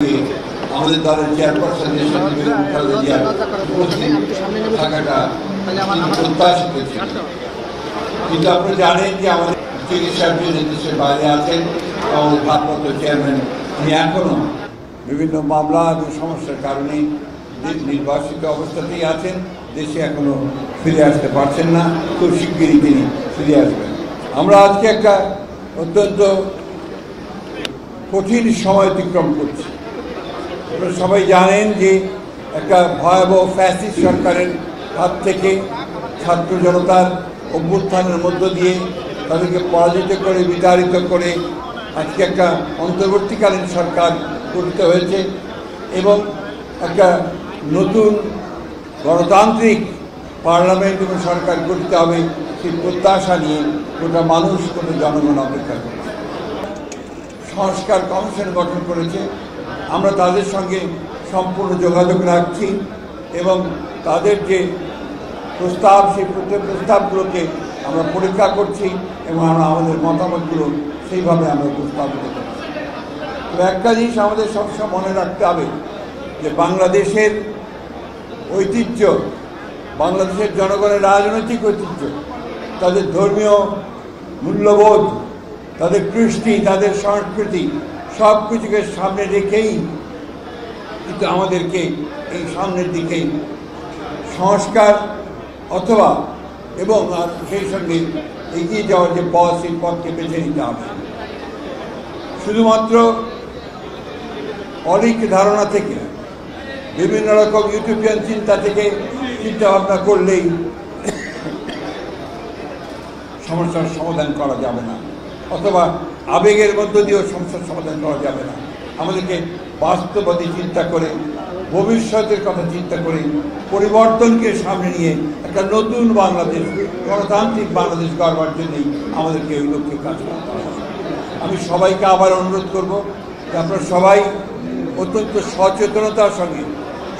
আমাদের দলের চেয়ারপারসন থাকাটা প্রত্যাশিত ছিল, কিন্তু আপনি জানেন যে আমাদের চিকিৎসার জন্য দেশের বাইরে আছেন আমাদের ভারপ্রাপ্ত চেয়ারম্যান, তিনি এখনো বিভিন্ন মামলা এবং সমস্যার কারণে নির্বাসিত অবস্থাতেই আছেন, দেশে এখনো ফিরে আসতে পারছেন না। খুব শিগগিরই তিনি ফিরে আসবেন। আমরা আজকে একটা অত্যন্ত কঠিন সময় অতিক্রম করছি। আপনারা সবাই জানেন যে একটা ভয়াবহ ফ্যাসিস্ট সরকারের হাত থেকে ছাত্র জনতার অভ্যুত্থানের মধ্য দিয়ে তাদেরকে পরাজিত করে বিতাড়িত করে আজকে একটা অন্তর্বর্তীকালীন সরকার গঠিত হয়েছে এবং একটা নতুন গণতান্ত্রিক পার্লামেন্ট এবং সরকার গঠিত হবে সেই প্রত্যাশা নিয়ে গোটা মানুষ, গোটা জনগণ অপেক্ষা করছে। সংস্কার কমিশন গঠন করেছে, আমরা তাদের সঙ্গে সম্পূর্ণ যোগাযোগ রাখছি এবং তাদের যে প্রস্তাব সেই প্রস্তাবগুলোকে আমরা পরীক্ষা করছি এবং আমরা আমাদের মতামতগুলো সেইভাবে আমরা উপস্থাপিত করছি। তো একটা জিনিস আমাদের সবসময় মনে রাখতে হবে যে বাংলাদেশের ঐতিহ্য, বাংলাদেশের জনগণের রাজনৈতিক ঐতিহ্য, তাদের ধর্মীয় মূল্যবোধ, তাদের কৃষ্টি, তাদের সংস্কৃতি সব কিছুকে সামনে রেখেই কিন্তু আমাদেরকে এই সামনের দিকে সংস্কার অথবা এবং সেই সঙ্গে এগিয়ে যাওয়ার যে পথ, সেই পথকে বেছে নিতে হবে। শুধুমাত্র অনেক ধারণা থেকে, বিভিন্ন রকম ইউটোপিয়ান চিন্তা থেকে চিন্তা ভাবনা করলেই সমস্যার সমাধান করা যাবে না, অথবা আবেগের মধ্য দিয়েও সমস্যার সমাধান করা যাবে না। আমাদেরকে বাস্তববাদী চিন্তা করে, ভবিষ্যতের কথা চিন্তা করে, পরিবর্তনকে সামনে নিয়ে একটা নতুন বাংলাদেশ, গণতান্ত্রিক বাংলাদেশ গড়বার জন্যই আমাদেরকে ওই লক্ষ্যে কাজ করতে হবে। আমি সবাইকে আবার অনুরোধ করব যে আপনারা সবাই অত্যন্ত সচেতনতার সঙ্গে,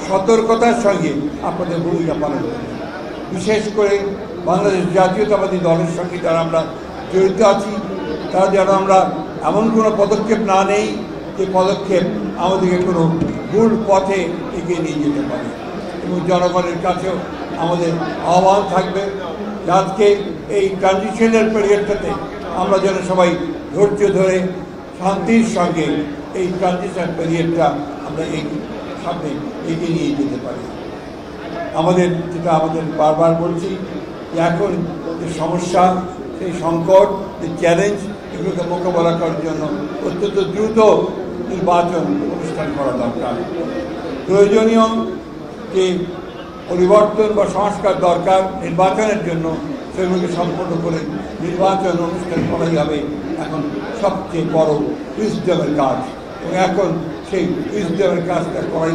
সতর্কতার সঙ্গে আপনাদের ভূমিকা পালন করবেন। বিশেষ করে বাংলাদেশ জাতীয়তাবাদী দলের সঙ্গে যারা আমরা জড়িত আছি, তারা যেন আমরা এমন কোনো পদক্ষেপ না নেই যে পদক্ষেপ আমাদেরকে কোনো ভুল পথে এগিয়ে নিয়ে যেতে পারে। এবং জনগণের কাছেও আমাদের আহ্বান থাকবে যে আজকে এই ট্রানজিশনের পিরিয়ডটাতে আমরা যেন সবাই ধৈর্য ধরে শান্তির সঙ্গে এই ট্রানজিশন পিরিয়ডটা আমরা সামনে এগিয়ে নিয়ে যেতে পারি। যেটা আমাদের বারবার বলছি যে এখন যে সমস্যা, সেই সংকট, যে চ্যালেঞ্জ, এগুলোকে মোকাবেলা করার জন্য অত্যন্ত দ্রুত নির্বাচন অনুষ্ঠান করা দরকার। প্রয়োজনীয় যে পরিবর্তন বা সংস্কার দরকার নির্বাচনের জন্য, সেগুলোকে সম্পন্ন করে নির্বাচন অনুষ্ঠান করাই হবে এখন সবচেয়ে বড় উইজডমের কাজ, এবং এখন সেই উইজডমের কাজটা করাই